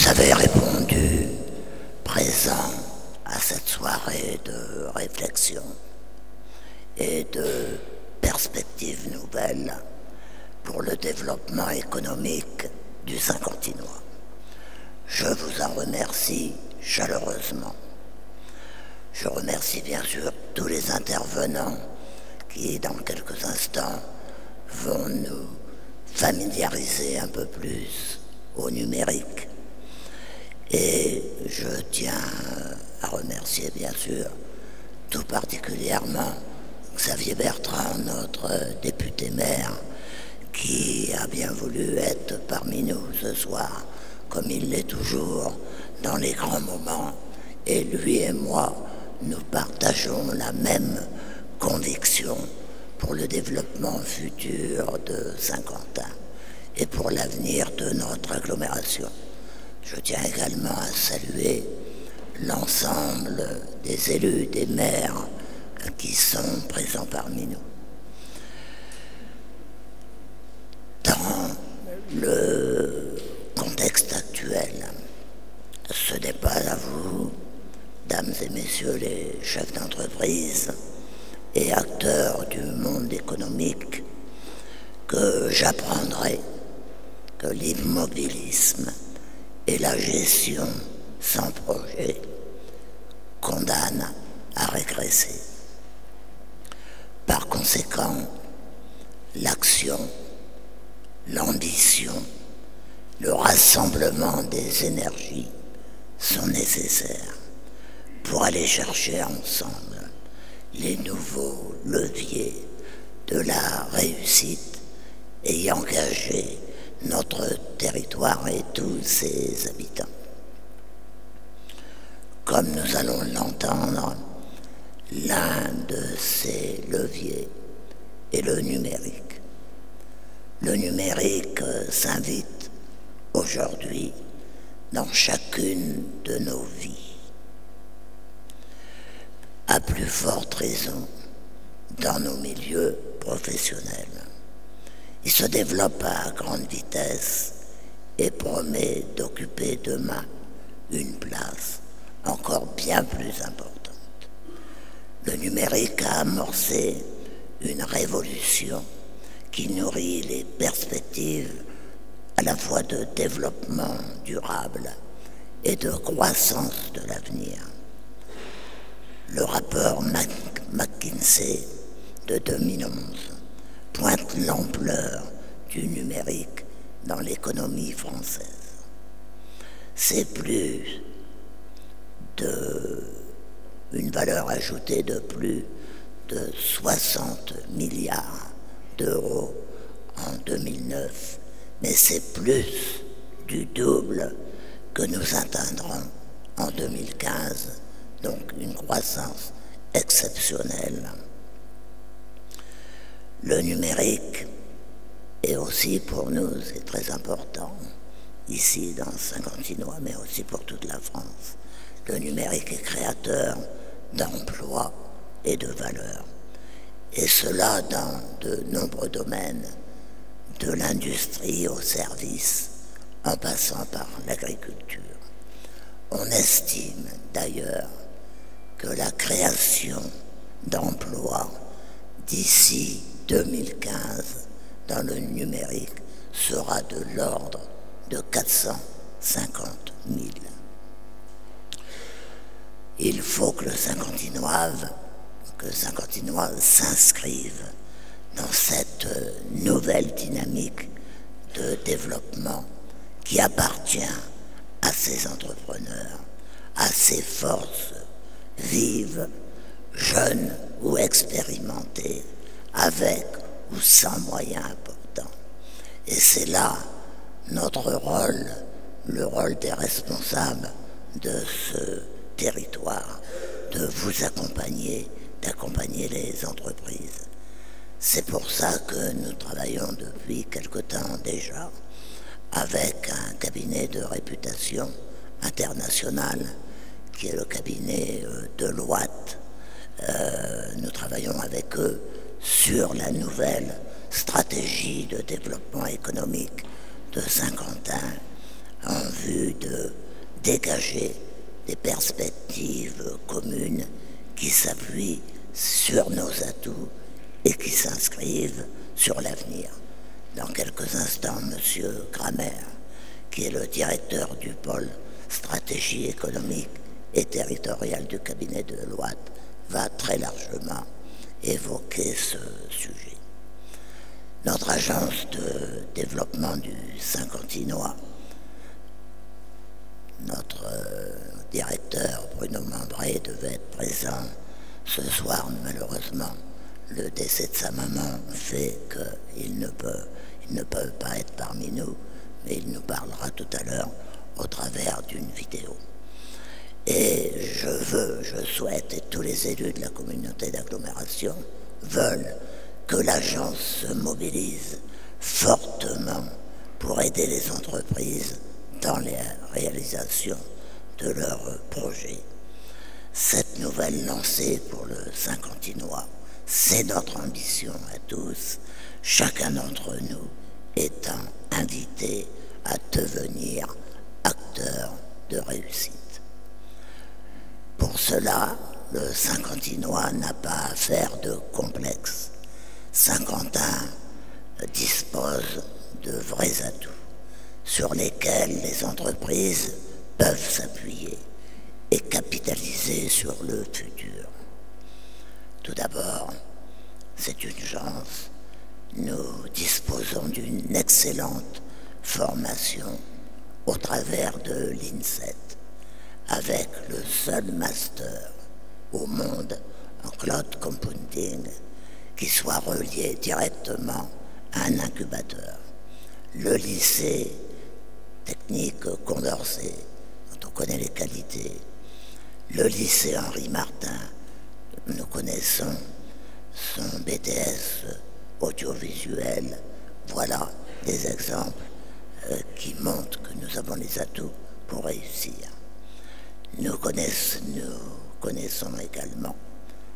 avez répondu présent à cette soirée de réflexion et de perspectives nouvelles pour le développement économique du Saint-Quentinois. Je vous en remercie chaleureusement. Je remercie bien sûr tous les intervenants qui, dans quelques instants, vont nous familiariser un peu plus au numérique. Et je tiens à remercier bien sûr tout particulièrement Xavier Bertrand, notre député maire, qui a bien voulu être parmi nous ce soir, comme il l'est toujours dans les grands moments. Et lui et moi, nous partageons la même conviction pour le développement futur de Saint-Quentin et pour l'avenir de notre agglomération. Je tiens également à saluer l'ensemble des élus, des maires qui sont présents parmi nous. Dans le contexte actuel, ce n'est pas à vous, dames et messieurs les chefs d'entreprise et acteurs du monde économique, que j'apprendrai que l'immobilisme et la gestion sans projet condamnent à régresser. Par conséquent, l'action, l'ambition, le rassemblement des énergies sont nécessaires pour aller chercher ensemble les nouveaux leviers de la réussite et y engager notre territoire et tous ses habitants. Comme nous allons l'entendre, l'un de ces leviers est le numérique. Le numérique s'invite aujourd'hui dans chacune de nos vies. À plus forte raison dans nos milieux professionnels. Il se développe à grande vitesse et promet d'occuper demain une place encore bien plus importante. Le numérique a amorcé une révolution qui nourrit les perspectives à la fois de développement durable et de croissance de l'avenir. Le rapport McKinsey de 2011 pointe l'ampleur du numérique dans l'économie française. C'est plus une valeur ajoutée de plus de 60 milliards d'euros en 2009, mais c'est plus du double que nous atteindrons en 2015, donc une croissance exceptionnelle. Le numérique est aussi pour nous, c'est très important, ici dans Saint-Quentinois, mais aussi pour toute la France. Le numérique est créateur d'emplois et de valeurs. Et cela dans de nombreux domaines, de l'industrie au service, en passant par l'agriculture. On estime d'ailleurs que la création d'emplois d'ici 2015 dans le numérique sera de l'ordre de 450 000. Il faut que Saint-Quentinois s'inscrive dans cette nouvelle dynamique de développement qui appartient à ces entrepreneurs, à ces forces vives, jeunes ou expérimentées, avec ou sans moyens importants. Et c'est là notre rôle, le rôle des responsables de ce territoire, de vous accompagner, d'accompagner les entreprises. C'est pour ça que nous travaillons depuis quelque temps déjà avec un cabinet de réputation internationale qui est le cabinet Deloitte. Nous travaillons avec eux sur la nouvelle stratégie de développement économique de Saint-Quentin en vue de dégager des perspectives communes qui s'appuient sur nos atouts et qui s'inscrivent sur l'avenir. Dans quelques instants, M. Kramer, qui est le directeur du pôle stratégie économique et territoriale du cabinet de Deloitte, va très largement évoquer ce sujet. Notre agence de développement du Saint-Quentinois, notre directeur Bruno Membray devait être présent ce soir. Malheureusement, le décès de sa maman fait qu'il ne peut pas être parmi nous, mais il nous parlera tout à l'heure au travers d'une vidéo. Et je souhaite, et tous les élus de la communauté d'agglomération veulent, que l'agence se mobilise fortement pour aider les entreprises dans la réalisation de leurs projets. Cette nouvelle lancée pour le Saint-Quentinois, c'est notre ambition à tous, chacun d'entre nous étant invité à devenir acteur de réussite. Pour cela, le Saint-Quentinois n'a pas à faire de complexe. Saint-Quentin dispose de vrais atouts sur lesquels les entreprises peuvent s'appuyer et capitaliser sur le futur. Tout d'abord, c'est une chance. Nous disposons d'une excellente formation au travers de l'INSET, avec le seul master au monde en cloud computing qui soit relié directement à un incubateur. Le lycée technique Condorcet, dont on connaît les qualités, le lycée Henri Martin, nous connaissons son BTS audiovisuel. Voilà des exemples qui montrent que nous avons les atouts pour réussir. Nous connaissons également,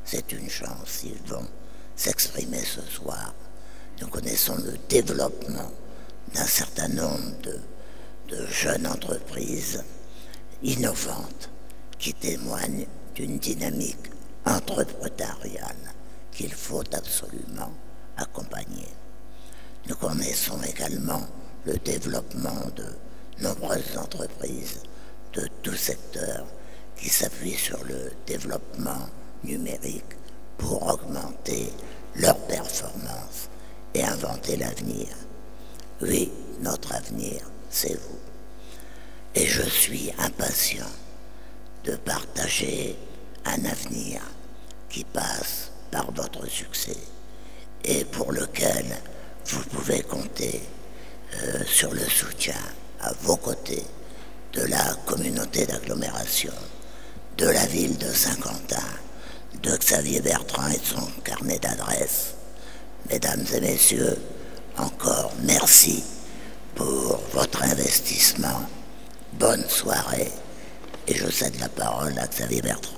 c'est une chance, ils vont s'exprimer ce soir, nous connaissons le développement d'un certain nombre de jeunes entreprises innovantes qui témoignent d'une dynamique entrepreneuriale qu'il faut absolument accompagner. Nous connaissons également le développement de nombreuses entreprises de tout secteur qui s'appuient sur le développement numérique pour augmenter leur performance et inventer l'avenir. Oui, notre avenir, c'est vous. Et je suis impatient de partager un avenir qui passe par votre succès et pour lequel vous pouvez compter sur le soutien à vos côtés de la communauté d'agglomération, de la ville de Saint-Quentin, de Xavier Bertrand et de son carnet d'adresses. Mesdames et messieurs, encore merci pour votre investissement. Bonne soirée et je cède la parole à Xavier Bertrand.